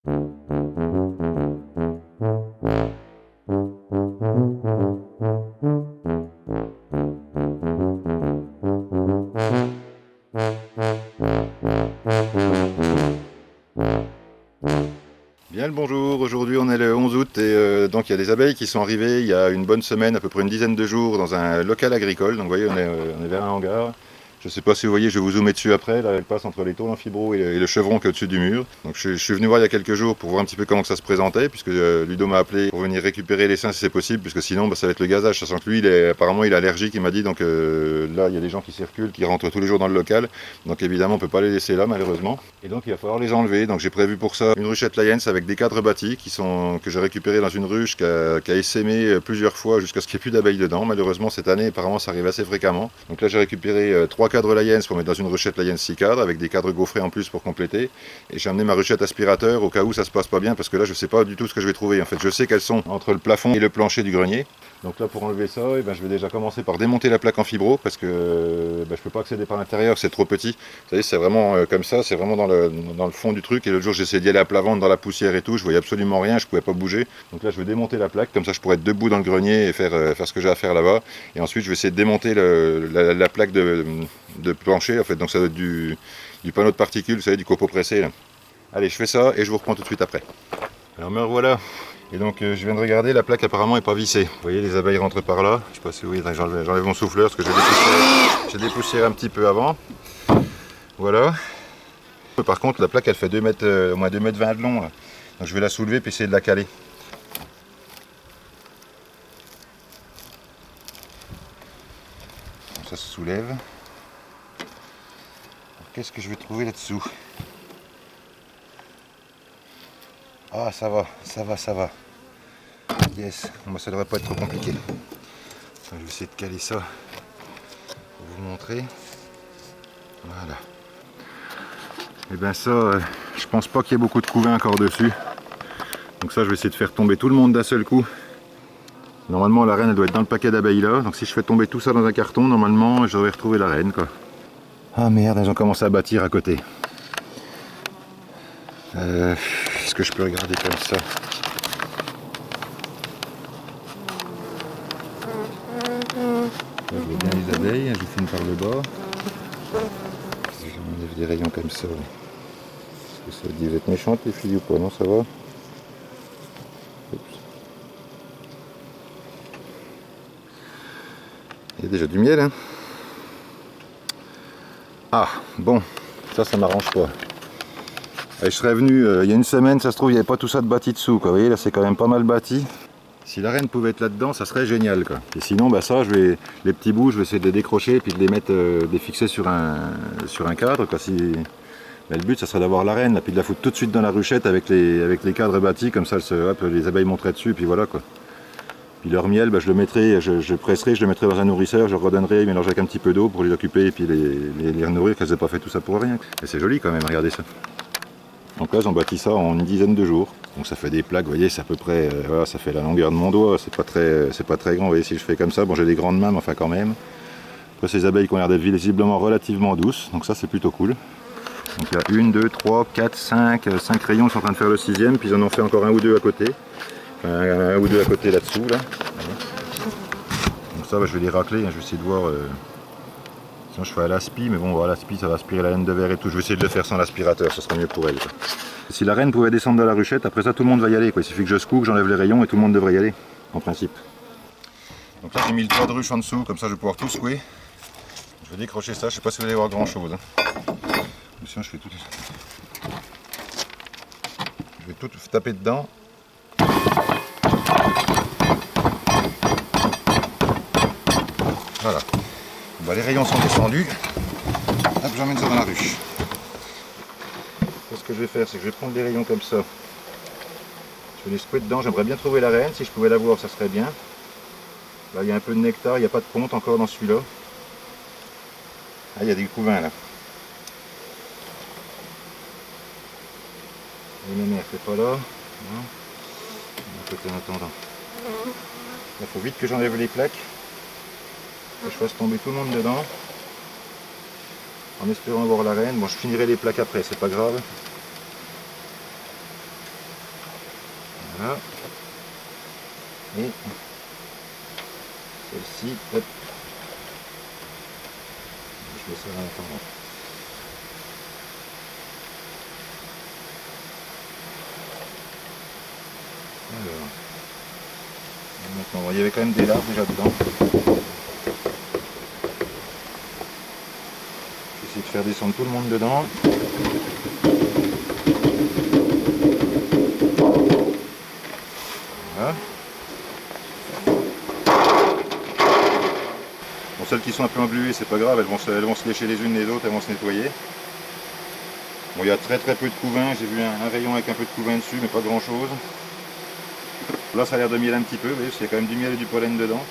Bien le bonjour, aujourd'hui on est le 11 août et donc il y a des abeilles qui sont arrivées il y a une bonne semaine, à peu près une dizaine de jours, dans un local agricole. Donc vous voyez, on est vers un hangar. Je ne sais pas si vous voyez, je vais vous zoomer dessus après. Là, elle passe entre les tôles en fibro et le chevron qui est au-dessus du mur. Donc je suis venu voir il y a quelques jours pour voir un petit peu comment ça se présentait, puisque Ludo m'a appelé pour venir récupérer les seins si c'est possible, puisque sinon ça va être le gazage. Sachant que lui, apparemment, il est allergique, il m'a dit. Donc là, il y a des gens qui circulent, qui rentrent tous les jours dans le local. Donc évidemment, on ne peut pas les laisser là, malheureusement. Et donc il va falloir les enlever. Donc j'ai prévu pour ça une ruchette Lions avec des cadres bâtis que j'ai récupérés dans une ruche qui a essaimé plusieurs fois jusqu'à ce qu'il n'y ait plus d'abeilles dedans. Malheureusement, cette année, apparemment, ça arrive assez fréquemment. Donc là, j'ai récupéré 3 cadres Lions pour mettre dans une ruchette Lions 6 cadres avec des cadres gaufrés en plus pour compléter. Et j'ai amené ma ruchette aspirateur au cas où ça se passe pas bien, parce que là, je sais pas du tout ce que je vais trouver. En fait, je sais qu'elles sont entre le plafond et le plancher du grenier. Donc là, pour enlever ça, je vais déjà commencer par démonter la plaque en fibro, parce que je peux pas accéder par l'intérieur, c'est trop petit. Vous savez, c'est vraiment comme ça, c'est vraiment dans le fond du truc. Et l'autre jour, j'ai essayé d'y aller à plat ventre dans la poussière et tout, je voyais absolument rien, je pouvais pas bouger. Donc là, je vais démonter la plaque, comme ça je pourrais être debout dans le grenier et faire ce que j'ai à faire là-bas. Et ensuite, je vais essayer de démonter la plaque de plancher, en fait. Donc ça doit être du panneau de particules, vous savez, du copeaux pressé là. Allez, je fais ça et je vous reprends tout de suite après. Alors me revoilà. Et donc je viens de regarder, la plaque apparemment n'est pas vissée. Vous voyez, les abeilles rentrent par là. Je sais pas si vous voyez, j'enlève mon souffleur parce que j'ai dépoussiéré un petit peu avant. Voilà. Par contre, la plaque elle fait 2 mètres, au moins 2 mètres 20 de long là. Donc je vais la soulever puis essayer de la caler. Donc, ça se soulève. Qu'est-ce que je vais trouver là-dessous? Ah, ça va, ça va, ça va. Yes, bon, ça devrait pas être trop compliqué. Je vais essayer de caler ça pour vous montrer. Voilà. Et bien ça, je pense pas qu'il y ait beaucoup de couvains encore dessus. Donc ça, je vais essayer de faire tomber tout le monde d'un seul coup. Normalement, la reine, elle doit être dans le paquet d'abeilles là. Donc si je fais tomber tout ça dans un carton, normalement, je devrais retrouver la reine, quoi. Ah merde, elles ont commencé à bâtir à côté. Est-ce que je peux regarder comme ça? Là, je vois bien les abeilles, je finis par le bas. Si j'enlève des rayons comme ça, est-ce que ça dit vous êtes méchantes les filles ou pas? Non, ça va. Oups. Il y a déjà du miel, hein. Ah, bon, ça m'arrange pas. Et je serais venu il y a une semaine, ça se trouve, il n'y avait pas tout ça de bâti dessous, quoi. Vous voyez, là, c'est quand même pas mal bâti. Si la reine pouvait être là-dedans, ça serait génial, quoi. Et sinon, ça, les petits bouts, je vais essayer de les décrocher et puis de les mettre, de les fixer sur un cadre, quoi. Mais le but, ça serait d'avoir la reine, là, puis de la foutre tout de suite dans la ruchette avec les cadres bâtis, comme ça, hop, les abeilles monteraient dessus, et puis voilà, quoi. Puis leur miel, je le mettrai, je presserai, je le mettrai dans un nourrisseur, je le redonnerai, mélanger avec un petit peu d'eau pour les occuper et puis les nourrir, qu'elles n'aient pas fait tout ça pour rien. Et c'est joli quand même, regardez ça. Donc là, ils ont bâti ça en une dizaine de jours. Donc ça fait des plaques, vous voyez, c'est à peu près, voilà, ça fait la longueur de mon doigt, c'est pas très grand. Vous voyez, si je fais comme ça, bon, j'ai des grandes mains, mais enfin quand même. Après, ces abeilles qui ont l'air d'être visiblement relativement douces, donc ça, c'est plutôt cool. Donc il y a 1, 2, 3, 4, 5 rayons, ils sont en train de faire le 6e, puis ils en ont fait encore un ou deux à côté. Enfin, un ou deux à côté là-dessous, là. Voilà. Donc ça, je vais les racler, hein, je vais essayer de voir. Sinon je fais à l'aspi, mais bon, voilà, l'aspi ça va aspirer la laine de verre et tout. Je vais essayer de le faire sans l'aspirateur, ça sera mieux pour elle, quoi. Si la reine pouvait descendre de la ruchette, après ça tout le monde va y aller, quoi. Il suffit que je secoue, que j'enlève les rayons et tout le monde devrait y aller, en principe. Donc là j'ai mis le toit de ruche en dessous, comme ça je vais pouvoir tout secouer. Je vais décrocher ça, je sais pas si vous allez voir grand chose. Hein. Sinon je fais tout. Je vais tout taper dedans. Voilà. Les rayons sont descendus. Hop, j'emmène ça dans la ruche. Ce que je vais faire, c'est que je vais prendre des rayons comme ça. Je vais les secouer dedans. J'aimerais bien trouver la reine. Si je pouvais la voir, ça serait bien. Là, il y a un peu de nectar. Il n'y a pas de ponte encore dans celui-là. Ah, il y a des couvains là. Et ma mère, c'est pas là. Non. Peut-être en attendant. Il faut vite que j'enlève les plaques. Que je fasse tomber tout le monde dedans. En espérant voir la reine. Bon, je finirai les plaques après, c'est pas grave. Voilà. Et celle-ci, hop. Je mets ça à l'intérieur. Alors. Maintenant, il y avait quand même des larves déjà dedans. J'essaie de faire descendre tout le monde dedans. Voilà. Bon, celles qui sont un peu engluées, c'est pas grave, elles vont se lécher les unes les autres, elles vont se nettoyer. Bon, il y a très peu de couvain, j'ai vu un rayon avec un peu de couvain dessus, mais pas grand chose. Là, ça a l'air de miel un petit peu, vous voyez, parce qu'il y a quand même du miel et du pollen dedans.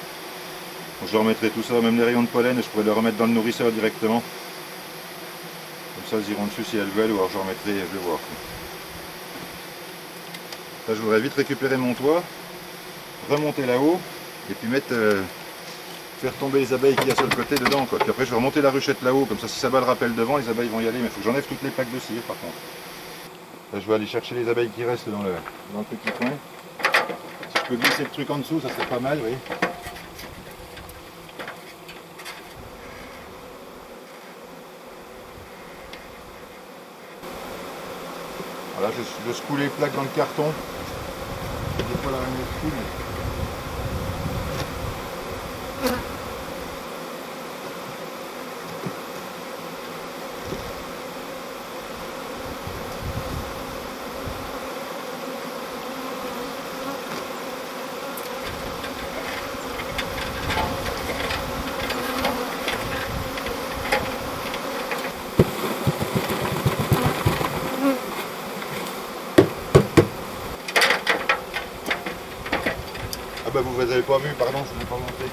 Donc, je remettrai tout ça, même les rayons de pollen, je pourrais les remettre dans le nourrisseur directement. Comme ça, elles iront dessus si elles veulent, ou alors je remettrai, je vais voir. Là, je voudrais vite récupérer mon toit, remonter là-haut, et puis faire tomber les abeilles qu'il y a sur le côté dedans, quoi. Puis après, je vais remonter la ruchette là-haut, comme ça, si ça bat le rappel devant, les abeilles vont y aller, mais il faut que j'enlève toutes les plaques de cire, par contre. Là, je vais aller chercher les abeilles qui restent dans le petit coin. Si je peux glisser le truc en dessous, ça serait pas mal, oui. Voilà, je secoue les plaques dans le carton. Des fois, la reine est cool. Ah bah vous n'avez pas vu, pardon, je ne l'ai pas montré.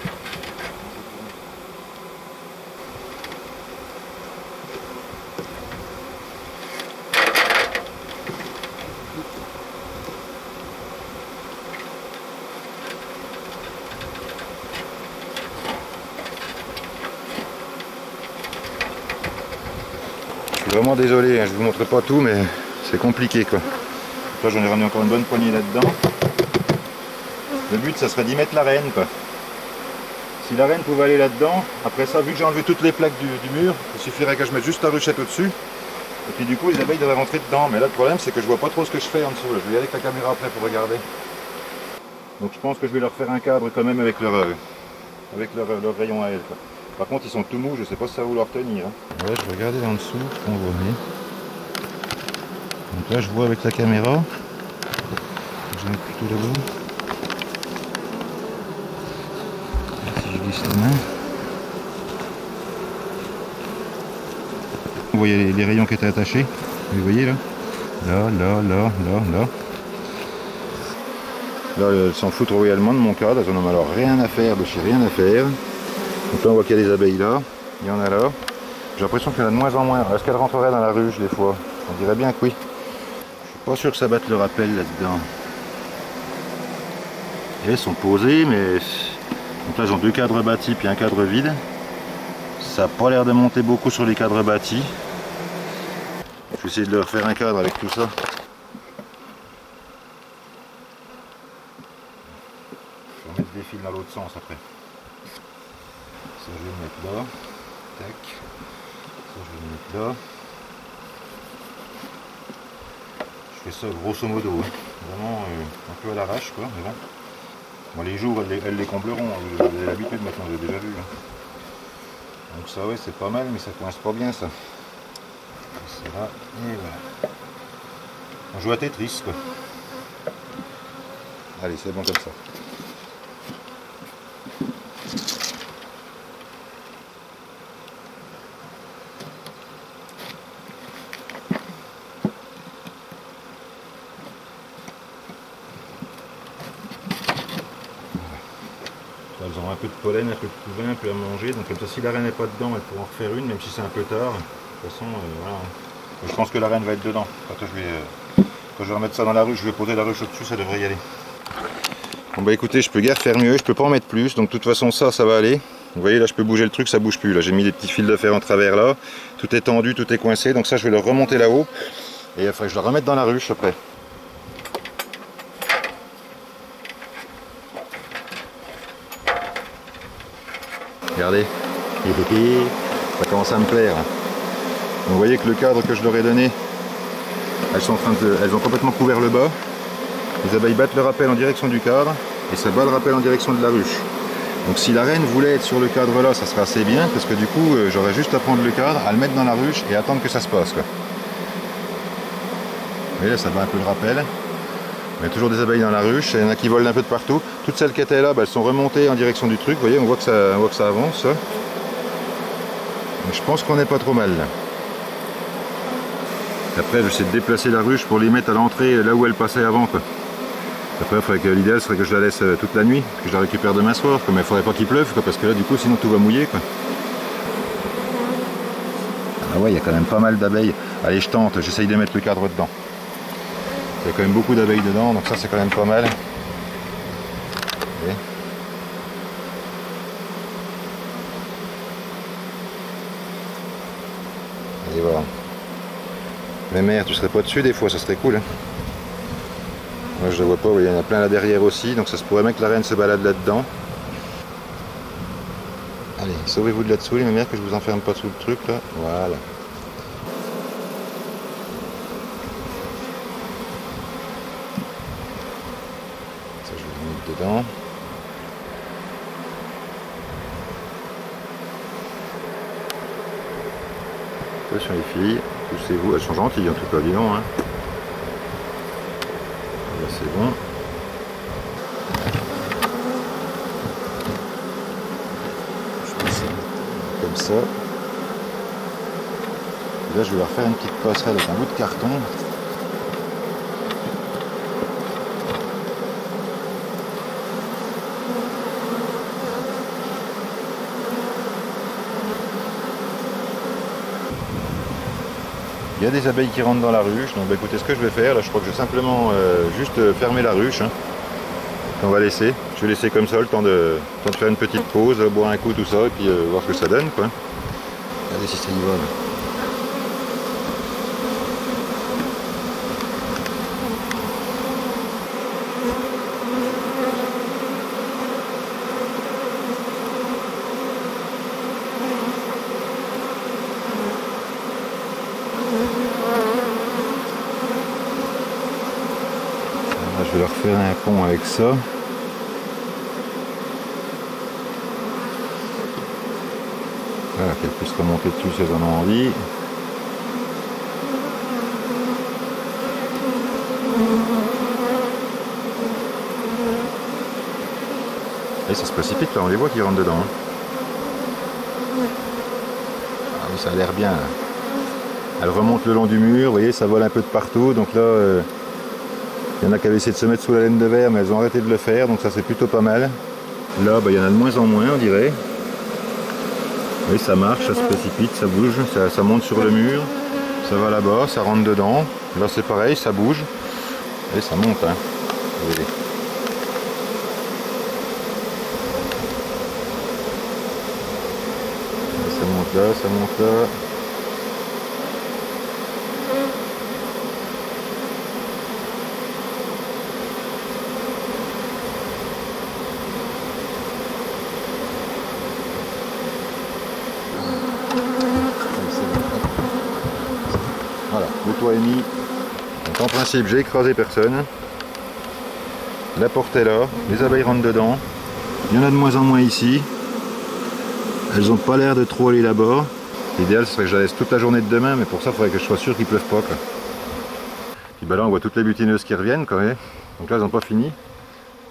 Je suis vraiment désolé, hein, je ne vous montre pas tout, mais c'est compliqué quoi. Là j'en ai ramené encore une bonne poignée là-dedans. Le but ça serait d'y mettre la reine quoi. Si la reine pouvait aller là-dedans, après ça, vu que j'ai enlevé toutes les plaques du mur, il suffirait que je mette juste la ruchette au-dessus. Et puis du coup les abeilles devraient rentrer dedans. Mais là le problème c'est que je vois pas trop ce que je fais en dessous. Là. Je vais y aller avec la caméra après pour regarder. Donc je pense que je vais leur faire un cadre quand même avec leur rayon à elles. Quoi. Par contre ils sont tout mous, je sais pas si ça va vouloir tenir. Hein. Ouais, je vais regarder en dessous ce qu'on voit. Donc là je vois avec la caméra. Je vais mettre plutôt là-haut. Si je glisse la main. Vous voyez les rayons qui étaient attachés. Vous voyez là. Là. Là, elles s'en foutent royalement de mon cadre, elles en ont alors rien à faire, de chez rien à faire. Donc là, on voit qu'il y a des abeilles là, il y en a là. J'ai l'impression qu'il y en a de moins en moins. Est-ce qu'elles rentreraient dans la ruche des fois? On dirait bien que oui. Je suis pas sûr que ça batte le rappel là-dedans. Elles sont posées, mais... Donc là, elles ont deux cadres bâtis puis un cadre vide. Ça n'a pas l'air de monter beaucoup sur les cadres bâtis. Je vais essayer de leur faire un cadre avec tout ça. Je vais mettre des fils dans l'autre sens après. Ça je vais le mettre là. Tac. Ça je vais le mettre là. Je fais ça grosso modo. Hein. Vraiment un peu à l'arrache quoi. Mais bon. Bon, les jours elles les combleront. Vous avez l'habitude maintenant, vous avez déjà vu. Hein. Donc ça ouais c'est pas mal mais ça coince pas bien ça. Ça va. Et voilà. On joue à Tetris quoi. Allez c'est bon comme ça. Elles ont un peu de pollen, un peu de couvain, un peu à manger, donc comme ça si la reine n'est pas dedans, elles pourront en refaire une, même si c'est un peu tard. De toute façon, voilà. Je pense que la reine va être dedans. Quand je vais remettre ça dans la ruche, je vais poser la ruche au-dessus, ça devrait y aller. Bon bah écoutez, je peux guère faire mieux, je peux pas en mettre plus, donc de toute façon ça va aller. Vous voyez là je peux bouger le truc, ça bouge plus. Là j'ai mis des petits fils de fer en travers là, tout est tendu, tout est coincé, donc ça je vais le remonter là-haut et il faudrait que je le remette dans la ruche après. Regardez. Ça commence à me plaire. Donc, vous voyez que le cadre que je leur ai donné, elles ont complètement couvert le bas. Les abeilles battent le rappel en direction du cadre et ça bat le rappel en direction de la ruche. Donc si la reine voulait être sur le cadre là, ça serait assez bien parce que du coup j'aurais juste à prendre le cadre, à le mettre dans la ruche et attendre que ça se passe, quoi. Vous voyez là, ça bat un peu le rappel. Il y a toujours des abeilles dans la ruche, il y en a qui volent un peu de partout. Toutes celles qui étaient là, elles sont remontées en direction du truc. Vous voyez, on voit que ça avance. Donc, je pense qu'on n'est pas trop mal là. Après, je vais essayer de déplacer la ruche pour les mettre à l'entrée là où elle passait avant, quoi. Après, l'idéal serait que je la laisse toute la nuit, que je la récupère demain soir, mais il ne faudrait pas qu'il pleuve, quoi, parce que là, du coup, sinon tout va mouiller, quoi. Ah ouais, il y a quand même pas mal d'abeilles. Allez, je tente, j'essaye de mettre le cadre dedans. Il y a quand même beaucoup d'abeilles dedans, donc ça, c'est quand même pas mal. Okay. Allez voir. Mais merde, tu serais pas dessus des fois, ça serait cool, hein. Moi je ne vois pas, il y en a plein là derrière aussi, donc ça se pourrait bien que la reine se balade là-dedans. Allez, sauvez-vous de là-dessous, les mémères, que je vous enferme pas sous le truc là. Voilà. Ça je vais le mettre dedans. Attention les filles, poussez-vous, elles sont gentilles en tout cas, dis donc, hein. Là c'est bon. Comme ça. Et là je vais leur faire une petite passerelle avec un bout de carton. Il y a des abeilles qui rentrent dans la ruche, donc bah, écoutez, ce que je vais faire, là je crois que je vais simplement juste fermer la ruche, hein. On va laisser, je vais laisser comme ça le temps de faire une petite pause, boire un coup, tout ça, et puis voir ce que ça donne, quoi. Regardez si ça y va là. Je vais leur faire un pont avec ça. Voilà, qu'elles puissent remonter dessus si elles en ont envie. Et ça se précipite là, on les voit qui rentrent dedans, hein. Ah oui, ça a l'air bien là. Elles remontent le long du mur, vous voyez, ça vole un peu de partout, donc là... il y en a qui avaient essayé de se mettre sous la laine de verre, mais elles ont arrêté de le faire, donc ça c'est plutôt pas mal. Là, bah, il y en a de moins en moins, on dirait. Oui, ça marche, ça se précipite, ça bouge, ça monte sur le mur, ça va là-bas, ça rentre dedans. Là c'est pareil, ça bouge, et ça monte, hein. Voyez. Ça monte là, ça monte là. Voilà, le toit est mis. Donc en principe, j'ai écrasé personne. La porte est là, les abeilles rentrent dedans. Il y en a de moins en moins ici. Elles n'ont pas l'air de trop aller là-bas. L'idéal ce serait que je la laisse toute la journée de demain, mais pour ça il faudrait que je sois sûr qu'il ne pleuve pas, quoi. Puis bah là on voit toutes les butineuses qui reviennent quand même. Donc là elles n'ont pas fini.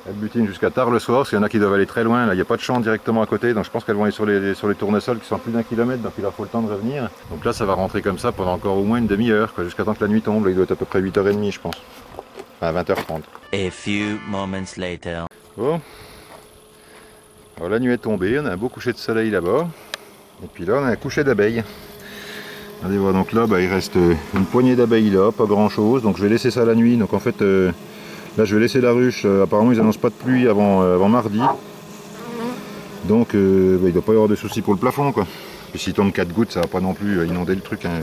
Elles butinent jusqu'à tard le soir, parce qu'il y en a qui doivent aller très loin. Là il n'y a pas de champ directement à côté, donc je pense qu'elles vont aller sur les tournesols qui sont à plus d'1 kilomètre, donc il leur faut le temps de revenir. Donc là ça va rentrer comme ça pendant encore au moins une demi-heure, jusqu'à temps que la nuit tombe. Là, il doit être à peu près 8h30 je pense. Enfin 20h30. A few moments later. Bon. Alors la nuit est tombée, on a un beau coucher de soleil là-bas. Et puis là on a un coucher d'abeilles. Allez voir, donc là bah, il reste une poignée d'abeilles là, pas grand chose. Donc je vais laisser ça la nuit. Donc en fait là je vais laisser la ruche. Apparemment ils annoncent pas de pluie avant mardi. Donc bah, il ne doit pas y avoir de soucis pour le plafond, quoi. Puis s'il tombe 4 gouttes, ça va pas non plus inonder le truc, hein.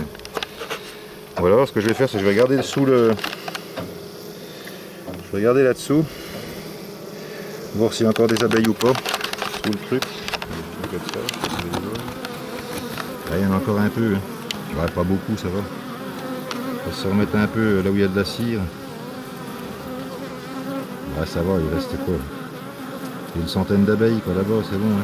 Voilà, ce que je vais faire c'est que je vais regarder sous le. Je vais regarder là-dessous. Voir s'il y a encore des abeilles ou pas. Sous le truc. comme ça. Là, il y en a encore un peu. Hein. Ouais, pas beaucoup, ça va. On va se remettre un peu là où il y a de la cire. Ouais, ça va, il reste quoi? Une centaine d'abeilles quoi là-bas, c'est bon. Hein.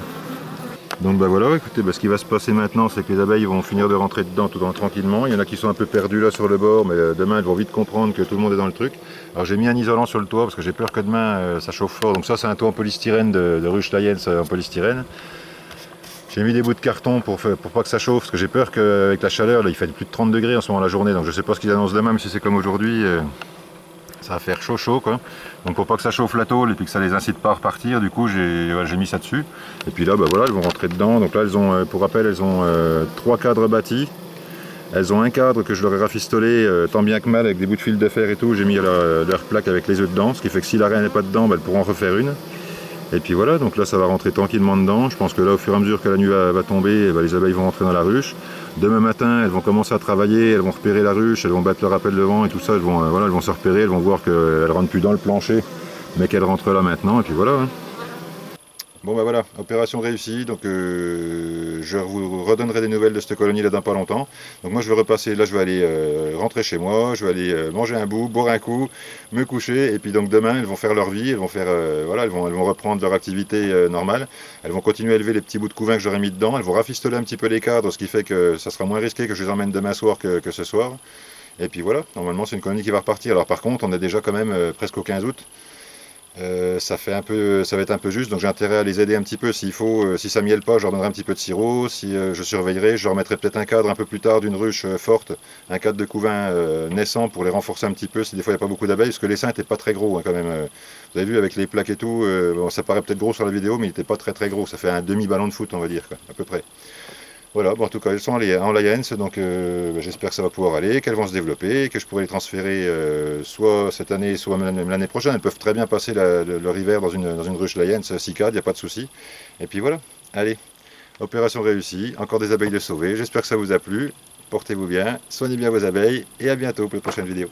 Donc bah voilà, écoutez, bah, ce qui va se passer maintenant, c'est que les abeilles vont finir de rentrer dedans tout tranquillement. Il y en a qui sont un peu perdus là sur le bord, mais demain elles vont vite comprendre que tout le monde est dans le truc. Alors j'ai mis un isolant sur le toit parce que j'ai peur que demain ça chauffe fort. Donc ça c'est un toit en polystyrène de ruche Layens en polystyrène. J'ai mis des bouts de carton pour pas que ça chauffe, parce que j'ai peur qu'avec la chaleur, là, il fait plus de 30 degrés en ce moment la journée, donc je sais pas ce qu'ils annoncent demain, mais si c'est comme aujourd'hui, ça va faire chaud quoi. Donc pour pas que ça chauffe la tôle et puis que ça les incite pas à repartir, du coup j'ai mis ça dessus. Et puis là, bah voilà, elles vont rentrer dedans. Donc là, elles ont, pour rappel, elles ont 3 cadres bâtis. Elles ont un cadre que je leur ai rafistolé tant bien que mal avec des bouts de fil de fer et tout. J'ai mis leur plaque avec les œufs dedans, ce qui fait que si la reine n'est pas dedans, bah, elles pourront en refaire une. Et puis voilà, donc là ça va rentrer tranquillement dedans. Je pense que là au fur et à mesure que la nuit va tomber, bah, les abeilles vont rentrer dans la ruche. Demain matin, elles vont commencer à travailler, elles vont repérer la ruche, elles vont battre leur appel de vent et tout ça. Elles vont, voilà, elles vont se repérer, elles vont voir qu'elles ne rentrent plus dans le plancher, mais qu'elles rentrent là maintenant. Et puis voilà. Hein. Bon bah voilà, opération réussie, donc je vous redonnerai des nouvelles de cette colonie là dans pas longtemps. Donc moi je vais repasser, là je vais aller rentrer chez moi, je vais aller manger un bout, boire un coup, me coucher, et puis donc demain elles vont faire leur vie, elles vont faire, voilà, elles vont reprendre leur activité normale, elles vont continuer à élever les petits bouts de couvain que j'aurais mis dedans, elles vont rafistoler un petit peu les cadres, ce qui fait que ça sera moins risqué que je les emmène demain soir que ce soir. Et puis voilà, normalement c'est une colonie qui va repartir. Alors par contre on est déjà quand même presque au 15 août. Ça va être un peu juste, donc j'ai intérêt à les aider un petit peu s'il faut. Si ça miele pas, je leur donnerai un petit peu de sirop. Si je surveillerai, je leur mettrai peut-être un cadre un peu plus tard d'une ruche forte, un cadre de couvain naissant pour les renforcer un petit peu si des fois il n'y a pas beaucoup d'abeilles, parce que l'essaim n'était pas très gros hein, quand même. Vous avez vu avec les plaques et tout, bon, ça paraît peut-être gros sur la vidéo, mais il n'était pas très gros. Ça fait un demi-ballon de foot, on va dire, quoi, à peu près. Voilà, bon, en tout cas, elles sont en Layens, donc j'espère que ça va pouvoir aller, qu'elles vont se développer, que je pourrai les transférer soit cette année, soit même l'année prochaine. Elles peuvent très bien passer leur hiver dans une ruche Layens, CICAD, il n'y a pas de souci. Et puis voilà, allez, opération réussie, encore des abeilles de sauver. J'espère que ça vous a plu. Portez-vous bien, soignez bien vos abeilles, et à bientôt pour une prochaine vidéo.